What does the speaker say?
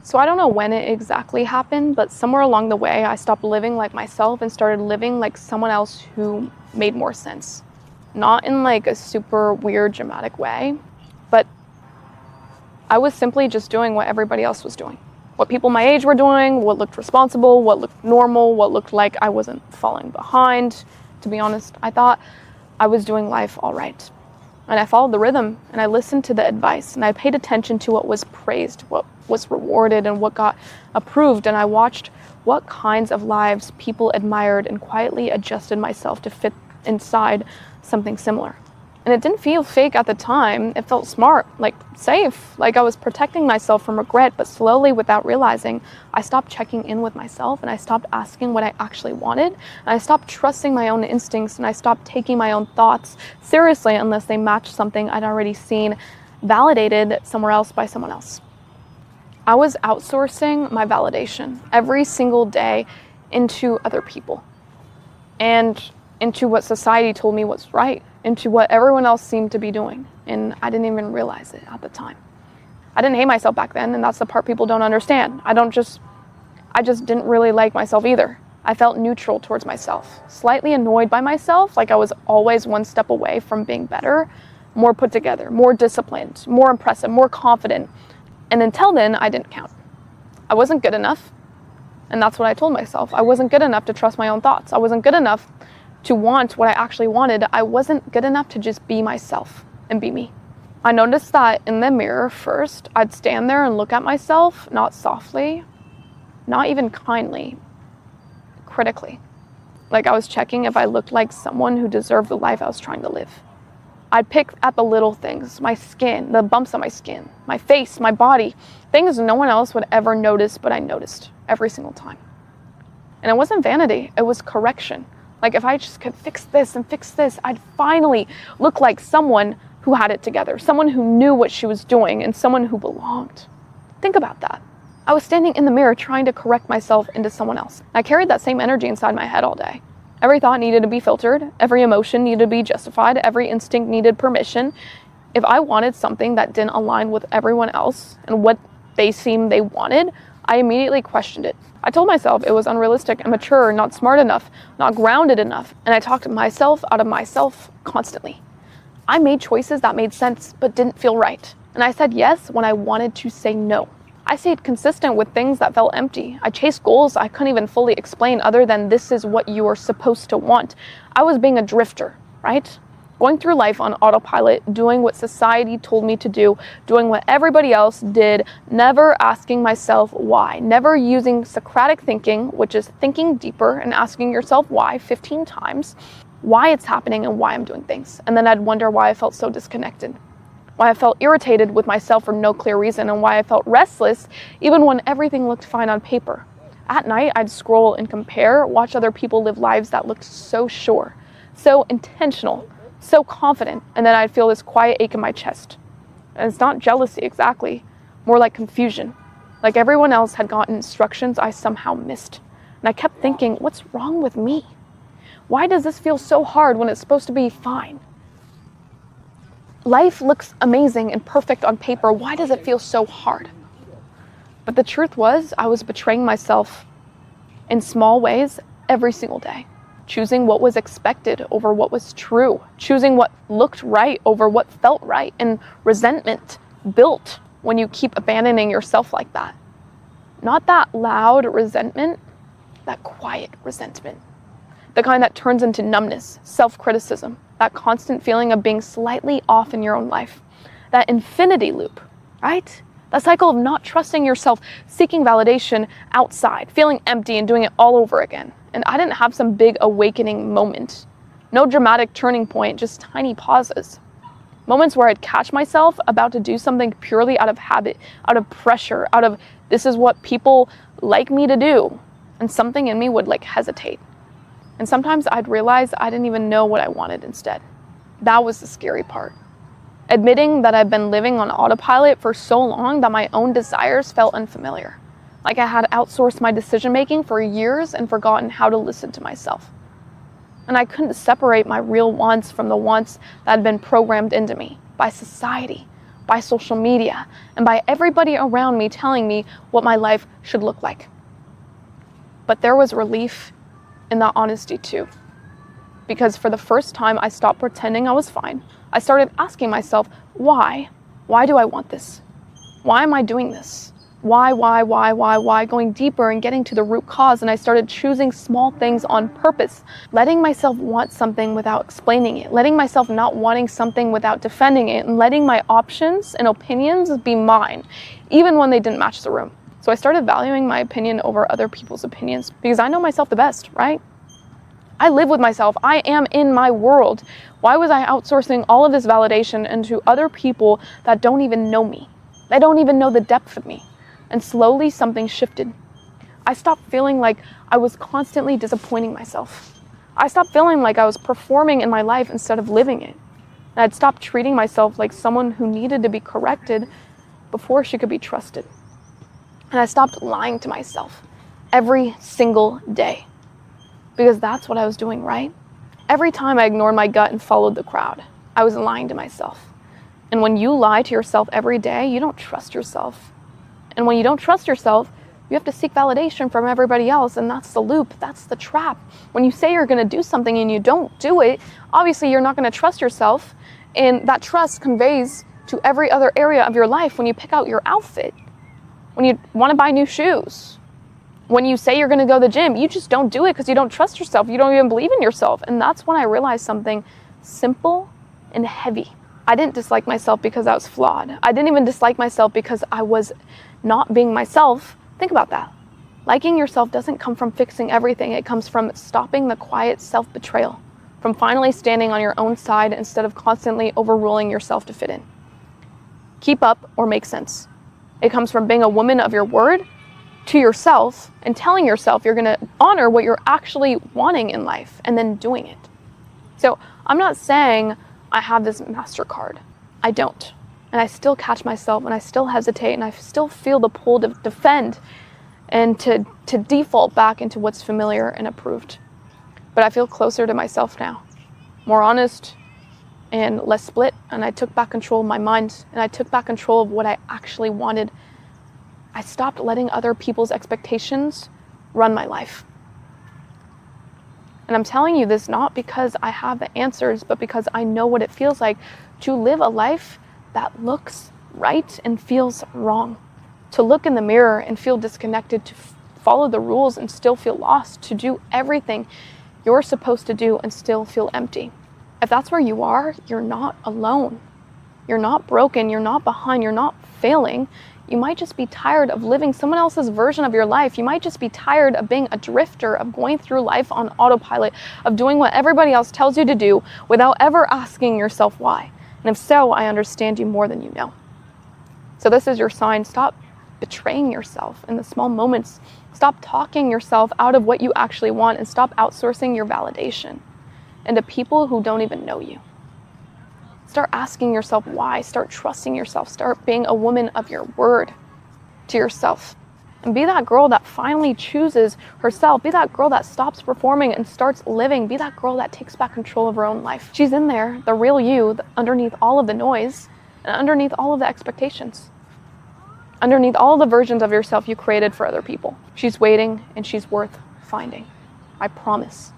So I don't know when it exactly happened, but somewhere along the way, I stopped living like myself and started living like someone else who made more sense. Not in like a super weird, dramatic way, but I was simply just doing what everybody else was doing. What people my age were doing, what looked responsible, what looked normal, what looked like I wasn't falling behind. To be honest, I thought I was doing life all right. And I followed the rhythm, and I listened to the advice, and I paid attention to what was praised, what was rewarded, and what got approved, and I watched what kinds of lives people admired and quietly adjusted myself to fit inside something similar. And it didn't feel fake at the time. It felt smart, like safe, like I was protecting myself from regret, but slowly, without realizing, I stopped checking in with myself, and I stopped asking what I actually wanted, and I stopped trusting my own instincts, and I stopped taking my own thoughts seriously unless they matched something I'd already seen validated somewhere else by someone else. I was outsourcing my validation every single day into other people and into what society told me was right, into what everyone else seemed to be doing, and I didn't even realize it at the time. I didn't hate myself back then, and that's the part people don't understand. I just didn't really like myself either. I felt neutral towards myself, slightly annoyed by myself, like I was always one step away from being better, more put together, more disciplined, more impressive, more confident. And until then, I didn't count. I wasn't good enough, and that's what I told myself. I wasn't good enough to trust my own thoughts. I wasn't good enough to want what I actually wanted. I wasn't good enough to just be myself and be me. I noticed that in the mirror first, I'd stand there and look at myself, not softly, not even kindly, critically. Like I was checking if I looked like someone who deserved the life I was trying to live. I'd pick at the little things, my skin, the bumps on my skin, my face, my body, things no one else would ever notice, but I noticed every single time. And it wasn't vanity, it was correction. Like if I just could fix this and fix this, I'd finally look like someone who had it together, someone who knew what she was doing, and someone who belonged. Think about that. I was standing in the mirror trying to correct myself into someone else. I carried that same energy inside my head all day. Every thought needed to be filtered, every emotion needed to be justified, every instinct needed permission. If I wanted something that didn't align with everyone else and what they seemed they wanted, I immediately questioned it. I told myself it was unrealistic, immature, not smart enough, not grounded enough, and I talked myself out of myself constantly. I made choices that made sense but didn't feel right, and I said yes when I wanted to say no. I stayed consistent with things that felt empty. I chased goals I couldn't even fully explain other than this is what you are supposed to want. I was being a drifter, right? Going through life on autopilot, doing what society told me to do, doing what everybody else did, never asking myself why, never using Socratic thinking, which is thinking deeper and asking yourself why 15 times, why it's happening and why I'm doing things. And then I'd wonder why I felt so disconnected, why I felt irritated with myself for no clear reason, and why I felt restless even when everything looked fine on paper. At night, I'd scroll and compare, watch other people live lives that looked so sure, so intentional, so confident, and then I'd feel this quiet ache in my chest. And it's not jealousy exactly, more like confusion. Like everyone else had gotten instructions I somehow missed. And I kept thinking, what's wrong with me? Why does this feel so hard when it's supposed to be fine? Life looks amazing and perfect on paper. Why does it feel so hard? But the truth was, I was betraying myself in small ways every single day. Choosing what was expected over what was true, choosing what looked right over what felt right, and resentment built when you keep abandoning yourself like that. Not that loud resentment, that quiet resentment. The kind that turns into numbness, self-criticism, that constant feeling of being slightly off in your own life, that infinity loop, right? The cycle of not trusting yourself, seeking validation outside, feeling empty and doing it all over again. And I didn't have some big awakening moment. No dramatic turning point, just tiny pauses. Moments where I'd catch myself about to do something purely out of habit, out of pressure, out of this is what people like me to do. And something in me would hesitate. And sometimes I'd realize I didn't even know what I wanted instead. That was the scary part. Admitting that I've been living on autopilot for so long that my own desires felt unfamiliar. Like I had outsourced my decision-making for years and forgotten how to listen to myself. And I couldn't separate my real wants from the wants that had been programmed into me by society, by social media, and by everybody around me telling me what my life should look like. But there was relief in that honesty too. Because for the first time, I stopped pretending I was fine. I started asking myself, why? Why do I want this? Why am I doing this? Why? Going deeper and getting to the root cause. And I started choosing small things on purpose, letting myself want something without explaining it, letting myself not wanting something without defending it, and letting my options and opinions be mine, even when they didn't match the room. So I started valuing my opinion over other people's opinions because I know myself the best, right? I live with myself. I am in my world. Why was I outsourcing all of this validation into other people that don't even know me? They don't even know the depth of me. And slowly something shifted. I stopped feeling like I was constantly disappointing myself. I stopped feeling like I was performing in my life instead of living it. And I'd stopped treating myself like someone who needed to be corrected before she could be trusted. And I stopped lying to myself every single day. Because that's what I was doing, right? Every time I ignored my gut and followed the crowd, I was lying to myself. And when you lie to yourself every day, you don't trust yourself. And when you don't trust yourself, you have to seek validation from everybody else, and that's the loop, that's the trap. When you say you're gonna do something and you don't do it, obviously you're not gonna trust yourself, and that trust conveys to every other area of your life. When you pick out your outfit, when you wanna buy new shoes, when you say you're gonna go to the gym, you just don't do it because you don't trust yourself. You don't even believe in yourself. And that's when I realized something simple and heavy. I didn't dislike myself because I was flawed. I didn't even dislike myself because I was not being myself. Think about that. Liking yourself doesn't come from fixing everything. It comes from stopping the quiet self-betrayal, from finally standing on your own side instead of constantly overruling yourself to fit in. Keep up or make sense. It comes from being a woman of your word to yourself and telling yourself you're gonna honor what you're actually wanting in life and then doing it. So I'm not saying I have this MasterCard. I don't. And I still catch myself and I still hesitate and I still feel the pull to defend and to default back into what's familiar and approved. But I feel closer to myself now, more honest and less split. And I took back control of my mind and I took back control of what I actually wanted. I stopped letting other people's expectations run my life. And I'm telling you this not because I have the answers, but because I know what it feels like to live a life that looks right and feels wrong. To look in the mirror and feel disconnected, to follow the rules and still feel lost, to do everything you're supposed to do and still feel empty. If that's where you are, you're not alone. You're not broken, you're not behind, you're not failing. You might just be tired of living someone else's version of your life. You might just be tired of being a drifter, of going through life on autopilot, of doing what everybody else tells you to do without ever asking yourself why. And if so, I understand you more than you know. So this is your sign. Stop betraying yourself in the small moments. Stop talking yourself out of what you actually want and stop outsourcing your validation into people who don't even know you. Start asking yourself why. Start trusting yourself. Start being a woman of your word to yourself. And be that girl that finally chooses herself. Be that girl that stops performing and starts living. Be that girl that takes back control of her own life. She's in there, the real you, underneath all of the noise and underneath all of the expectations. Underneath all the versions of yourself you created for other people. She's waiting and she's worth finding. I promise.